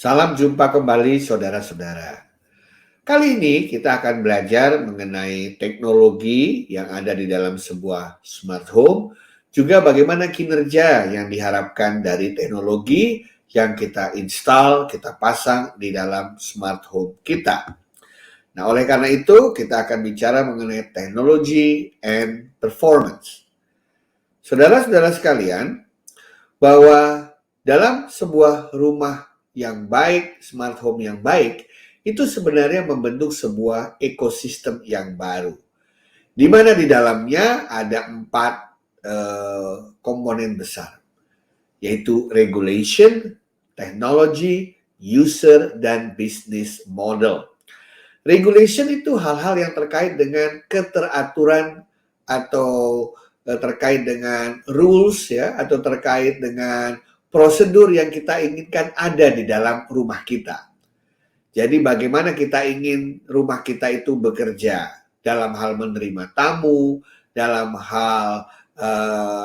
Salam jumpa kembali saudara-saudara. Kali ini kita akan belajar mengenai teknologi yang ada di dalam sebuah smart home, juga bagaimana kinerja yang diharapkan dari teknologi yang kita install, kita pasang di dalam smart home kita. Nah, oleh karena itu kita akan bicara mengenai teknologi and performance. Saudara-saudara sekalian, bahwa dalam sebuah rumah yang baik, smart home yang baik, itu sebenarnya membentuk sebuah ekosistem yang baru. Di mana di dalamnya ada 4 komponen besar, yaitu regulation, technology, user, dan business model. Regulation itu hal-hal yang terkait dengan keteraturan atau terkait dengan rules ya, atau terkait dengan prosedur yang kita inginkan ada di dalam rumah kita. Jadi bagaimana kita ingin rumah kita itu bekerja dalam hal menerima tamu, dalam hal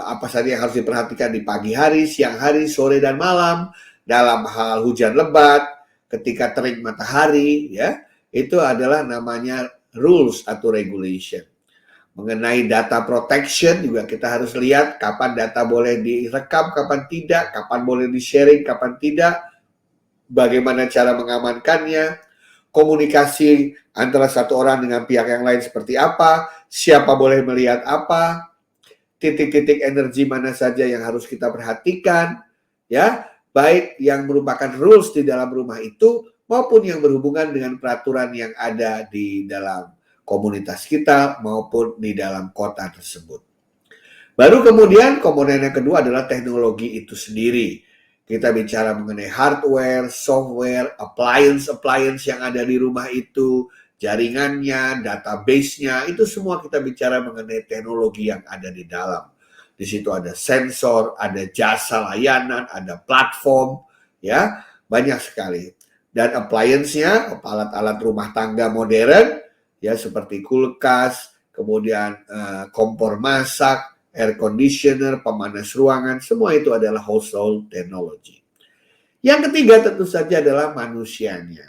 apa saja yang harus diperhatikan di pagi hari, siang hari, sore dan malam, dalam hal hujan lebat, ketika terik matahari ya. Itu adalah namanya rules atau regulation. Mengenai data protection juga kita harus lihat kapan data boleh direkam, kapan tidak, kapan boleh di-sharing, kapan tidak, bagaimana cara mengamankannya, komunikasi antara satu orang dengan pihak yang lain seperti apa, siapa boleh melihat apa, titik-titik energi mana saja yang harus kita perhatikan, ya, baik yang merupakan rules di dalam rumah itu maupun yang berhubungan dengan peraturan yang ada di dalam komunitas kita maupun di dalam kota tersebut. Baru kemudian komponen yang kedua adalah teknologi itu sendiri. Kita bicara mengenai hardware, software, appliance yang ada di rumah itu, jaringannya, database-nya, itu semua kita bicara mengenai teknologi yang ada di dalam. Di situ ada sensor, ada jasa layanan, ada platform, ya, banyak sekali. Dan appliance-nya, alat-alat rumah tangga modern, ya seperti kulkas, kemudian kompor masak, air conditioner, pemanas ruangan, semua itu adalah household technology. Yang ketiga tentu saja adalah manusianya,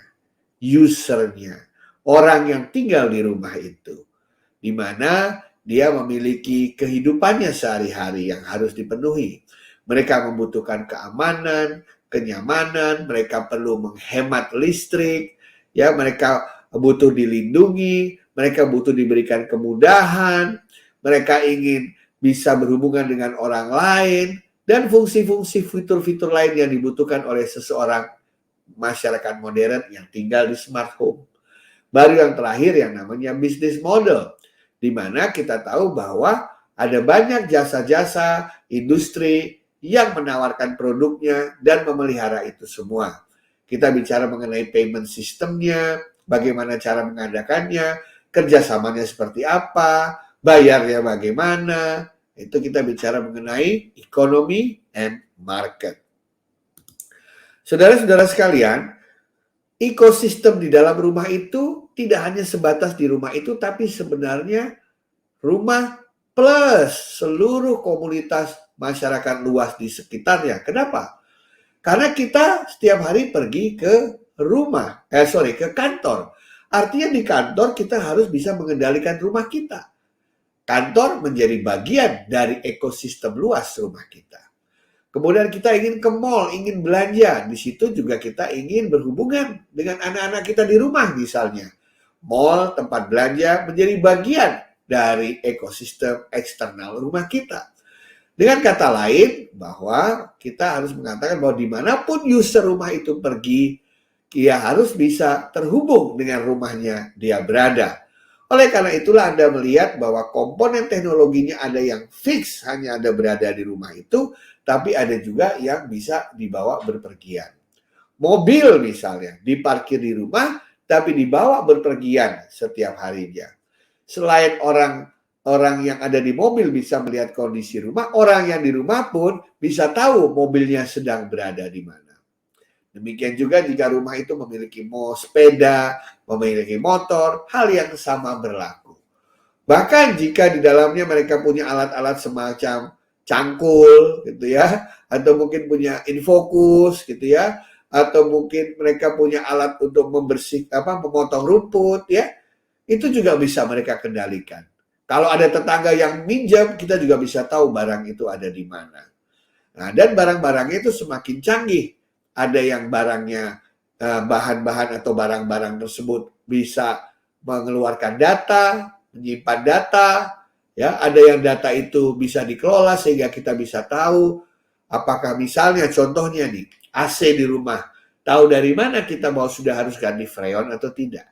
usernya, orang yang tinggal di rumah itu, di mana dia memiliki kehidupannya sehari-hari yang harus dipenuhi. Mereka membutuhkan keamanan, kenyamanan, mereka perlu menghemat listrik, ya mereka butuh dilindungi, mereka butuh diberikan kemudahan, mereka ingin bisa berhubungan dengan orang lain, dan fungsi-fungsi fitur-fitur lain yang dibutuhkan oleh seseorang masyarakat modern yang tinggal di smart home. Baru yang terakhir yang namanya business model, di mana kita tahu bahwa ada banyak jasa-jasa industri yang menawarkan produknya dan memelihara itu semua. Kita bicara mengenai payment sistemnya, bagaimana cara mengadakannya, kerjasamanya seperti apa, bayarnya bagaimana, itu kita bicara mengenai economy and market. Saudara-saudara sekalian, ekosistem di dalam rumah itu tidak hanya sebatas di rumah itu, tapi sebenarnya rumah plus seluruh komunitas masyarakat luas di sekitarnya. Kenapa? Karena kita setiap hari pergi ke ke kantor. Artinya di kantor kita harus bisa mengendalikan rumah kita. Kantor menjadi bagian dari ekosistem luas rumah kita. Kemudian kita ingin ke mall, ingin belanja. Di situ juga kita ingin berhubungan dengan anak-anak kita di rumah misalnya. Mall, tempat belanja menjadi bagian dari ekosistem eksternal rumah kita. Dengan kata lain, bahwa kita harus mengatakan bahwa dimanapun user rumah itu pergi, dia harus bisa terhubung dengan rumahnya dia berada. Oleh karena itulah Anda melihat bahwa komponen teknologinya ada yang fix, hanya Anda berada di rumah itu, tapi ada juga yang bisa dibawa berpergian. Mobil misalnya, diparkir di rumah, tapi dibawa berpergian setiap harinya. Selain orang yang ada di mobil bisa melihat kondisi rumah, orang yang di rumah pun bisa tahu mobilnya sedang berada di mana. Demikian juga jika rumah itu memiliki sepeda, memiliki motor, hal yang sama berlaku. Bahkan jika di dalamnya mereka punya alat-alat semacam cangkul gitu ya, atau mungkin punya infocus gitu ya, atau mungkin mereka punya alat untuk memotong rumput ya, itu juga bisa mereka kendalikan. Kalau ada tetangga yang minjam, kita juga bisa tahu barang itu ada di mana. Nah, dan barang-barangnya itu semakin canggih. Ada yang barangnya bahan-bahan atau barang-barang tersebut bisa mengeluarkan data, menyimpan data, ya. Ada yang data itu bisa dikelola sehingga kita bisa tahu apakah misalnya contohnya nih AC di rumah, tahu dari mana kita mau sudah harus ganti freon atau tidak.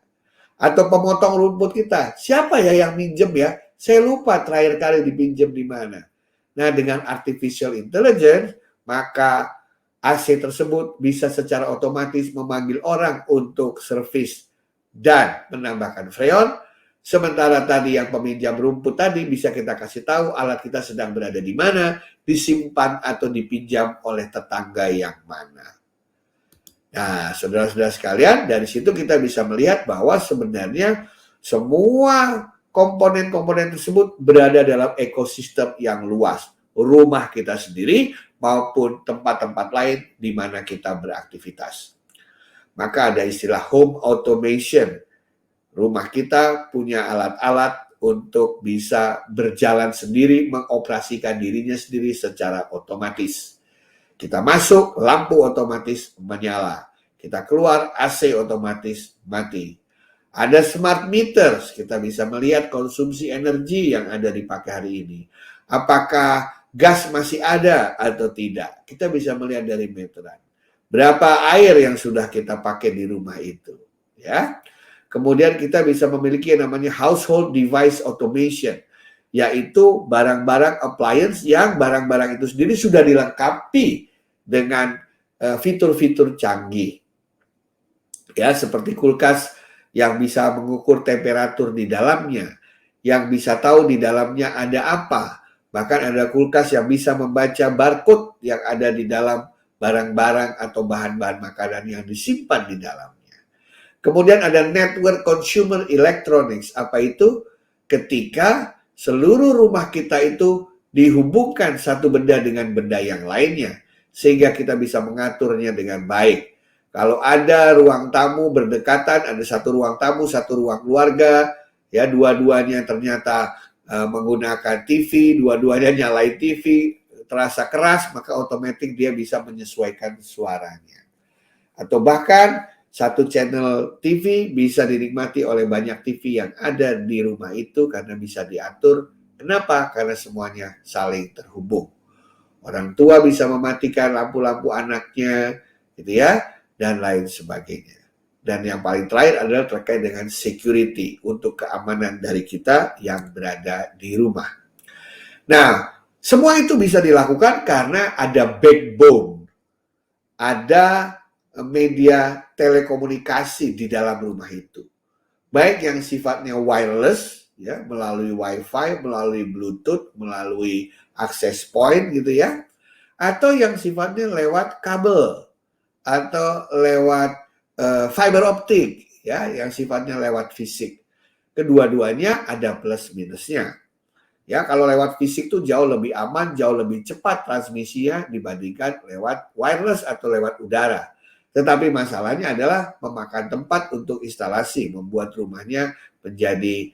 Atau pemotong rumput kita, siapa ya yang minjem ya? Saya lupa terakhir kali dipinjam di mana. Nah, dengan artificial intelligence, maka AC tersebut bisa secara otomatis memanggil orang untuk servis dan menambahkan freon. Sementara tadi yang peminjam rumput tadi bisa kita kasih tahu alat kita sedang berada di mana, disimpan atau dipinjam oleh tetangga yang mana. Nah, saudara-saudara sekalian, dari situ kita bisa melihat bahwa sebenarnya semua komponen-komponen tersebut berada dalam ekosistem yang luas. Rumah kita sendiri maupun tempat-tempat lain di mana kita beraktivitas. Maka ada istilah home automation. Rumah kita punya alat-alat untuk bisa berjalan sendiri, mengoperasikan dirinya sendiri secara otomatis. Kita masuk, lampu otomatis menyala. Kita keluar, AC otomatis mati. Ada smart meters, kita bisa melihat konsumsi energi yang ada dipakai hari ini. Apakah gas masih ada atau tidak? Kita bisa melihat dari meteran. Berapa air yang sudah kita pakai di rumah itu, ya. Kemudian kita bisa memiliki yang namanya household device automation, yaitu barang-barang appliance yang barang-barang itu sendiri sudah dilengkapi dengan fitur-fitur canggih. Ya, seperti kulkas yang bisa mengukur temperatur di dalamnya, yang bisa tahu di dalamnya ada apa. Bahkan ada kulkas yang bisa membaca barcode yang ada di dalam barang-barang atau bahan-bahan makanan yang disimpan di dalamnya. Kemudian ada network consumer electronics. Apa itu? Ketika seluruh rumah kita itu dihubungkan satu benda dengan benda yang lainnya, sehingga kita bisa mengaturnya dengan baik. Kalau ada ruang tamu berdekatan, ada satu ruang tamu, satu ruang keluarga, ya dua-duanya ternyata menggunakan TV, dua-duanya nyalain TV, terasa keras, maka otomatis dia bisa menyesuaikan suaranya. Atau bahkan satu channel TV bisa dinikmati oleh banyak TV yang ada di rumah itu karena bisa diatur. Kenapa? Karena semuanya saling terhubung. Orang tua bisa mematikan lampu-lampu anaknya, gitu ya, dan lain sebagainya. Dan yang paling terakhir adalah terkait dengan security untuk keamanan dari kita yang berada di rumah. Nah, semua itu bisa dilakukan karena ada backbone, ada media telekomunikasi di dalam rumah itu. Baik yang sifatnya wireless, ya, melalui wifi, melalui bluetooth, melalui access point gitu ya, atau yang sifatnya lewat kabel atau lewat fiber optik, ya, yang sifatnya lewat fisik. Kedua-duanya ada plus minusnya. Ya, kalau lewat fisik tuh jauh lebih aman, jauh lebih cepat transmisinya dibandingkan lewat wireless atau lewat udara. Tetapi masalahnya adalah memakan tempat untuk instalasi, membuat rumahnya menjadi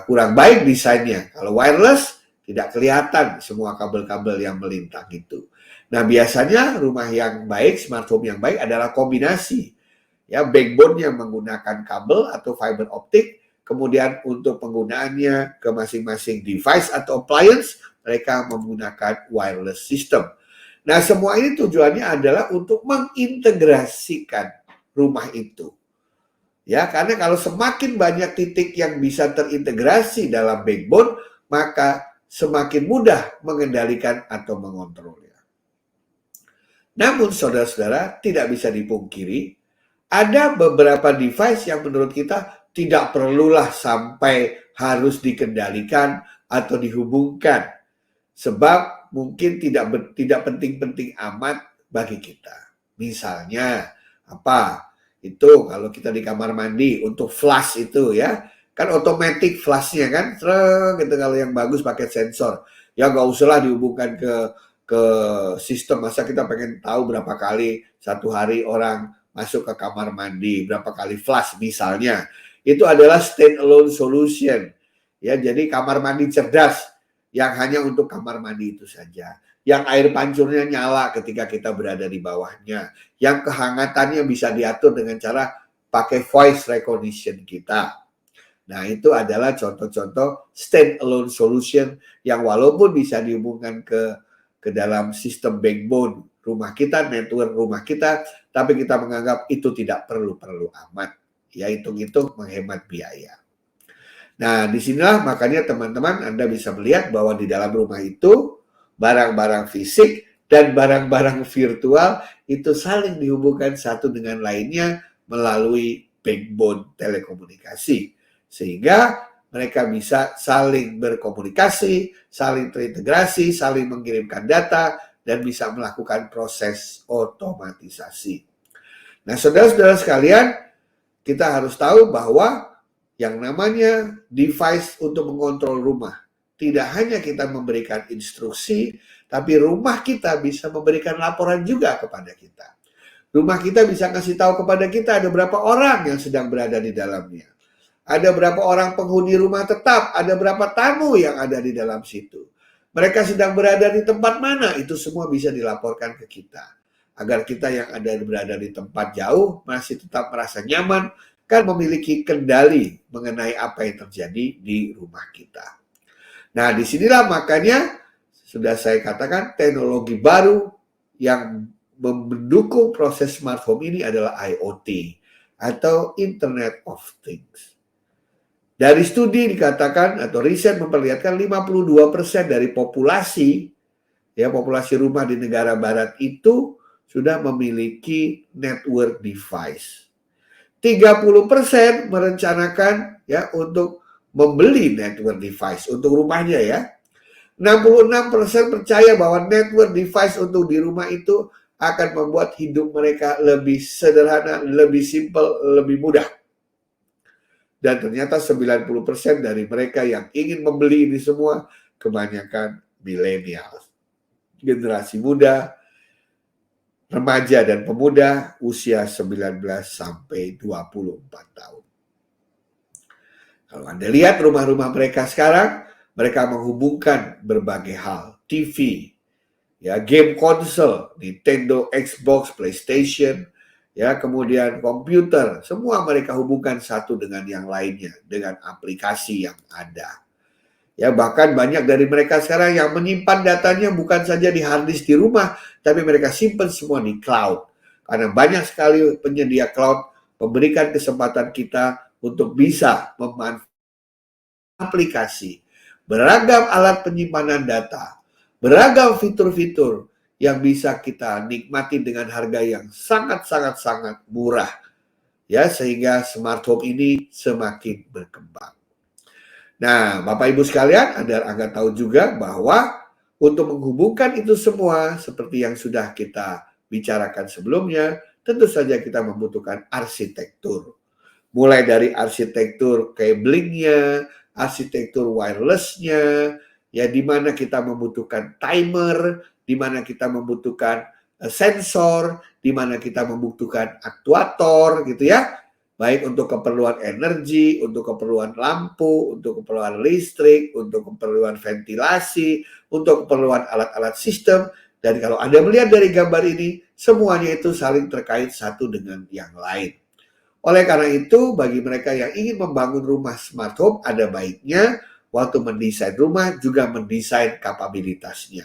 kurang baik desainnya. Kalau wireless tidak kelihatan semua kabel-kabel yang melintang itu. Nah, biasanya rumah yang baik, smart home yang baik adalah kombinasi. Ya, backbone yang menggunakan kabel atau fiber optik, kemudian untuk penggunaannya ke masing-masing device atau appliance, mereka menggunakan wireless system. Nah, semua ini tujuannya adalah untuk mengintegrasikan rumah itu. Ya, karena kalau semakin banyak titik yang bisa terintegrasi dalam backbone, maka semakin mudah mengendalikan atau mengontrolnya. Namun, saudara-saudara, tidak bisa dipungkiri, ada beberapa device yang menurut kita tidak perlulah sampai harus dikendalikan atau dihubungkan. Sebab mungkin tidak penting-penting amat bagi kita. Misalnya, apa? Itu kalau kita di kamar mandi untuk flush itu ya, kan otomatis flushnya kan, gitu kalau yang bagus pakai sensor. Ya nggak usahlah dihubungkan ke ke sistem. Masa kita pengen tahu berapa kali satu hari orang masuk ke kamar mandi, berapa kali flush misalnya. Itu adalah standalone solution. Ya, jadi kamar mandi cerdas yang hanya untuk kamar mandi itu saja. Yang air pancurnya nyala ketika kita berada di bawahnya. Yang kehangatannya bisa diatur dengan cara pakai voice recognition kita. Nah, itu adalah contoh-contoh standalone solution yang walaupun bisa dihubungkan ke dalam sistem backbone rumah kita, network rumah kita, tapi kita menganggap itu tidak perlu-perlu amat. Ya, hitung-hitung menghemat biaya. Nah, disinilah makanya teman-teman Anda bisa melihat bahwa di dalam rumah itu barang-barang fisik dan barang-barang virtual itu saling dihubungkan satu dengan lainnya melalui backbone telekomunikasi. Sehingga mereka bisa saling berkomunikasi, saling terintegrasi, saling mengirimkan data, dan bisa melakukan proses otomatisasi. Nah, saudara-saudara sekalian, kita harus tahu bahwa yang namanya device untuk mengontrol rumah, tidak hanya kita memberikan instruksi, tapi rumah kita bisa memberikan laporan juga kepada kita. Rumah kita bisa kasih tahu kepada kita ada berapa orang yang sedang berada di dalamnya. Ada berapa orang penghuni rumah tetap, ada berapa tamu yang ada di dalam situ. Mereka sedang berada di tempat mana, itu semua bisa dilaporkan ke kita. Agar kita yang berada di tempat jauh masih tetap merasa nyaman, kan memiliki kendali mengenai apa yang terjadi di rumah kita. Nah, disinilah makanya sudah saya katakan teknologi baru yang mendukung proses smart home ini adalah IoT atau Internet of Things. Dari studi dikatakan atau riset memperlihatkan 52% dari populasi rumah di negara barat itu sudah memiliki network device. 30% merencanakan untuk membeli network device untuk rumahnya ya. 66% percaya bahwa network device untuk di rumah itu akan membuat hidup mereka lebih sederhana, lebih simpel, lebih mudah. Dan ternyata 90% dari mereka yang ingin membeli ini semua kebanyakan milenial. Generasi muda, remaja dan pemuda usia 19 sampai 24 tahun. Kalau Anda lihat rumah-rumah mereka sekarang, mereka menghubungkan berbagai hal. TV, game konsol, Nintendo, Xbox, PlayStation, kemudian komputer, semua mereka hubungkan satu dengan yang lainnya dengan aplikasi yang ada. Bahkan banyak dari mereka sekarang yang menyimpan datanya bukan saja di hard disk di rumah, tapi mereka simpan semua di cloud. Karena banyak sekali penyedia cloud memberikan kesempatan kita untuk bisa memanfaatkan aplikasi, beragam alat penyimpanan data, beragam fitur-fitur yang bisa kita nikmati dengan harga yang sangat-sangat murah. Sehingga smart home ini semakin berkembang. Nah, Bapak Ibu sekalian, Anda akan tahu juga bahwa untuk menghubungkan itu semua seperti yang sudah kita bicarakan sebelumnya, tentu saja kita membutuhkan arsitektur. Mulai dari arsitektur cablingnya, arsitektur wirelessnya, di mana kita membutuhkan timer, di mana kita membutuhkan sensor, di mana kita membutuhkan aktuator, gitu ya. Baik untuk keperluan energi, untuk keperluan lampu, untuk keperluan listrik, untuk keperluan ventilasi, untuk keperluan alat-alat sistem. Dan kalau Anda melihat dari gambar ini, semuanya itu saling terkait satu dengan yang lain. Oleh karena itu, bagi mereka yang ingin membangun rumah smart home, ada baiknya waktu mendesain rumah juga mendesain kapabilitasnya.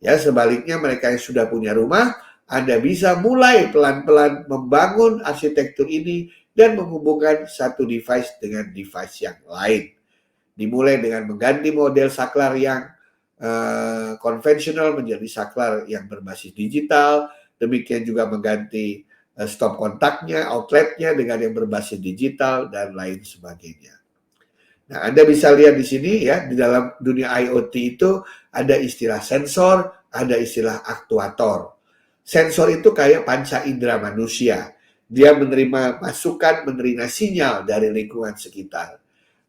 Sebaliknya mereka yang sudah punya rumah, Anda bisa mulai pelan-pelan membangun arsitektur ini dan menghubungkan satu device dengan device yang lain. Dimulai dengan mengganti model saklar yang konvensional menjadi saklar yang berbasis digital. Demikian juga mengganti stop kontaknya, outletnya dengan yang berbasis digital dan lain sebagainya. Nah, Anda bisa lihat di sini di dalam dunia IoT itu ada istilah sensor, ada istilah aktuator. Sensor itu kayak panca indera manusia. Dia menerima masukan, menerima sinyal dari lingkungan sekitar.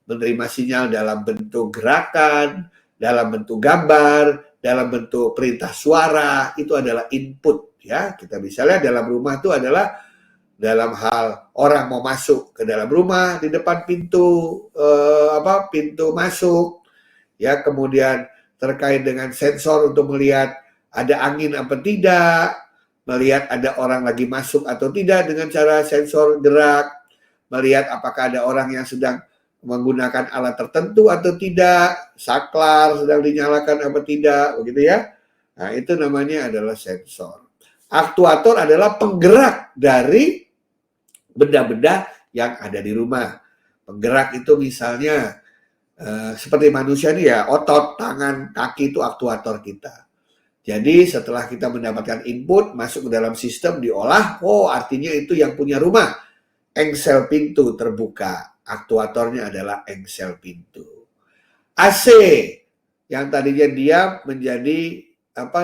Menerima sinyal dalam bentuk gerakan, dalam bentuk gambar, dalam bentuk perintah suara, itu adalah input ya. Kita bisa lihat dalam rumah itu adalah dalam hal orang mau masuk ke dalam rumah, di depan pintu pintu masuk ya, kemudian terkait dengan sensor untuk melihat ada angin apa tidak, melihat ada orang lagi masuk atau tidak dengan cara sensor gerak, melihat apakah ada orang yang sedang menggunakan alat tertentu atau tidak, saklar sedang dinyalakan apa tidak, begitu ya. Nah, itu namanya adalah sensor. Aktuator adalah penggerak dari benda-benda yang ada di rumah. Penggerak itu misalnya seperti manusia ini ya, otot, tangan, kaki itu aktuator kita. Jadi setelah kita mendapatkan input, masuk ke dalam sistem, diolah, oh artinya itu yang punya rumah. Engsel pintu terbuka, aktuatornya adalah engsel pintu. AC yang tadinya diam menjadi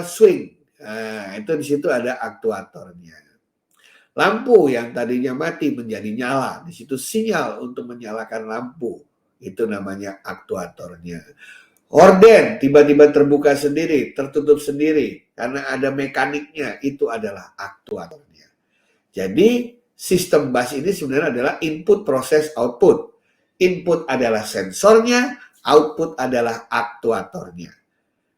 swing, nah, itu di situ ada aktuatornya. Lampu yang tadinya mati menjadi nyala, di situ sinyal untuk menyalakan lampu, itu namanya aktuatornya. Horden tiba-tiba terbuka sendiri, tertutup sendiri karena ada mekaniknya, itu adalah aktuatornya. Jadi sistem bus ini sebenarnya adalah input, proses, output. Input adalah sensornya, output adalah aktuatornya.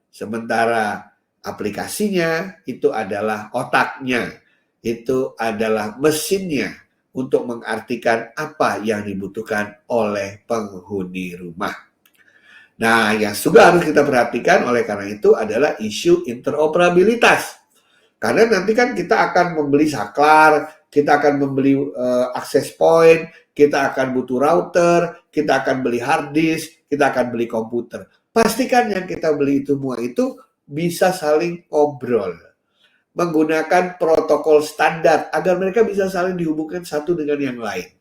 Sementara aplikasinya itu adalah otaknya, itu adalah mesinnya untuk mengartikan apa yang dibutuhkan oleh penghuni rumah. Nah, yang juga harus kita perhatikan oleh karena itu adalah isu interoperabilitas. Karena nanti kan kita akan membeli saklar, kita akan membeli access point, kita akan butuh router, kita akan beli hard disk, kita akan beli komputer. Pastikan yang kita beli itu semua itu bisa saling ngobrol, menggunakan protokol standar agar mereka bisa saling dihubungkan satu dengan yang lain.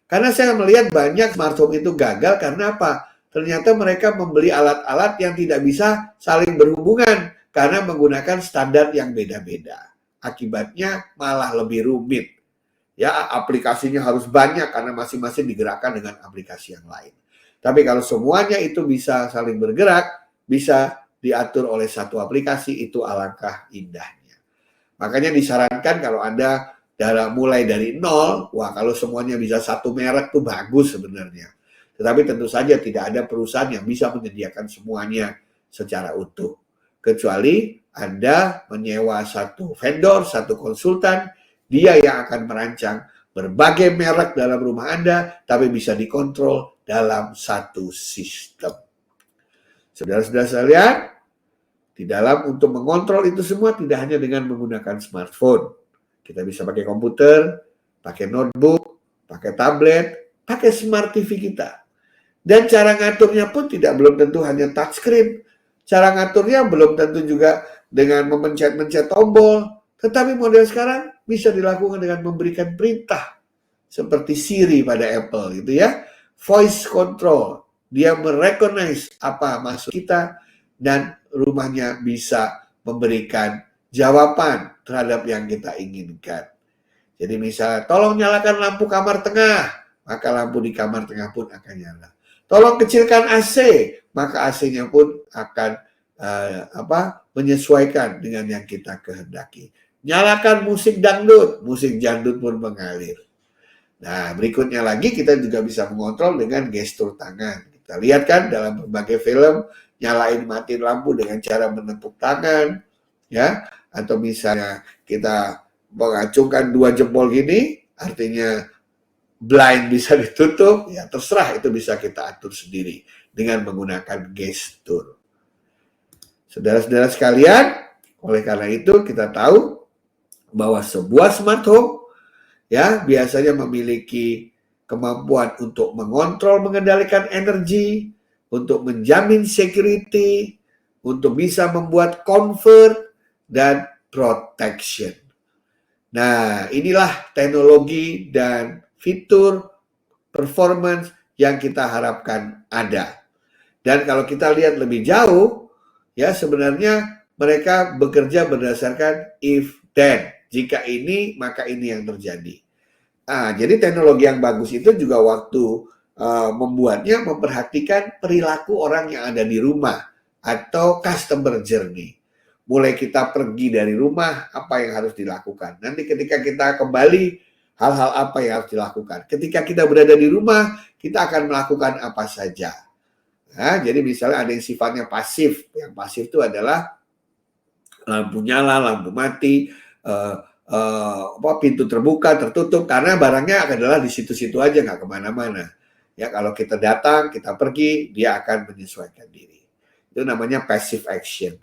Karena saya melihat banyak smart home itu gagal karena apa? Ternyata mereka membeli alat-alat yang tidak bisa saling berhubungan karena menggunakan standar yang beda-beda. Akibatnya malah lebih rumit. Ya, aplikasinya harus banyak karena masing-masing digerakkan dengan aplikasi yang lain. Tapi kalau semuanya itu bisa saling bergerak, bisa diatur oleh satu aplikasi, itu alangkah indahnya. Makanya disarankan kalau Anda mulai dari nol, wah kalau semuanya bisa satu merek tuh bagus sebenarnya. Tetapi tentu saja tidak ada perusahaan yang bisa menyediakan semuanya secara utuh. Kecuali Anda menyewa satu vendor, satu konsultan, dia yang akan merancang berbagai merek dalam rumah Anda, tapi bisa dikontrol dalam satu sistem. Saudara-saudara sekalian, di dalam untuk mengontrol itu semua tidak hanya dengan menggunakan smartphone. Kita bisa pakai komputer, pakai notebook, pakai tablet, pakai smart TV kita. Dan cara ngaturnya pun belum tentu hanya touchscreen. Cara ngaturnya belum tentu juga dengan memencet-mencet tombol. Tetapi model sekarang bisa dilakukan dengan memberikan perintah. Seperti Siri pada Apple gitu ya. Voice control. Dia merecognize apa maksud kita dan rumahnya bisa memberikan jawaban terhadap yang kita inginkan. Jadi misalnya, tolong nyalakan lampu kamar tengah, maka lampu di kamar tengah pun akan nyala. Tolong kecilkan AC, maka AC-nya pun akan menyesuaikan dengan yang kita kehendaki. Nyalakan musik dangdut pun mengalir. Nah, berikutnya lagi kita juga bisa mengontrol dengan gestur tangan. Kita lihat kan dalam berbagai film, nyalain matiin lampu dengan cara menepuk tangan, ya, atau misalnya kita mengacungkan dua jempol gini, artinya blind bisa ditutup, ya terserah, itu bisa kita atur sendiri dengan menggunakan gestur. Saudara-saudara sekalian, oleh karena itu kita tahu bahwa sebuah smart home ya biasanya memiliki kemampuan untuk mengontrol, mengendalikan energi, untuk menjamin security, untuk bisa membuat comfort dan protection. Nah, inilah teknologi dan fitur performance yang kita harapkan ada. Dan kalau kita lihat lebih jauh, ya sebenarnya mereka bekerja berdasarkan if then. Jika ini, maka ini yang terjadi. Jadi teknologi yang bagus itu juga waktu membuatnya memperhatikan perilaku orang yang ada di rumah. atau customer journey. Mulai kita pergi dari rumah, apa yang harus dilakukan. Nanti ketika kita kembali, hal-hal apa yang harus dilakukan. Ketika kita berada di rumah, kita akan melakukan apa saja. Nah, jadi misalnya ada yang sifatnya pasif. Yang pasif itu adalah lampu nyala, lampu mati, pintu terbuka, tertutup, karena barangnya adalah di situ-situ aja, nggak kemana-mana. Ya, kalau kita datang, kita pergi, dia akan menyesuaikan diri. Itu namanya passive action.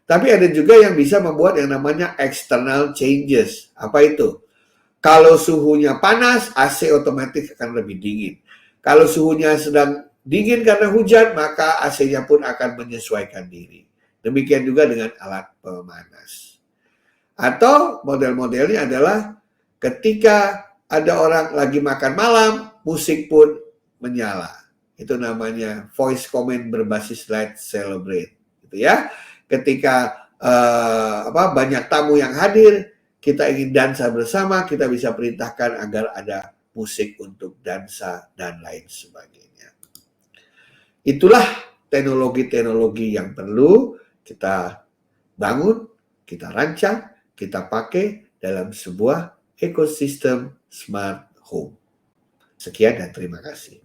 Tapi ada juga yang bisa membuat yang namanya external changes. Apa itu? Kalau suhunya panas, AC otomatis akan lebih dingin. Kalau suhunya sedang dingin karena hujan, maka AC-nya pun akan menyesuaikan diri. Demikian juga dengan alat pemanas. Atau model-modelnya adalah ketika ada orang lagi makan malam, musik pun menyala. Itu namanya voice command berbasis Let's Celebrate. Gitu ya. Ketika banyak tamu yang hadir, kita ingin dansa bersama, kita bisa perintahkan agar ada musik untuk dansa dan lain sebagainya. Itulah teknologi-teknologi yang perlu kita bangun, kita rancang, kita pakai dalam sebuah ekosistem smart home. Sekian dan terima kasih.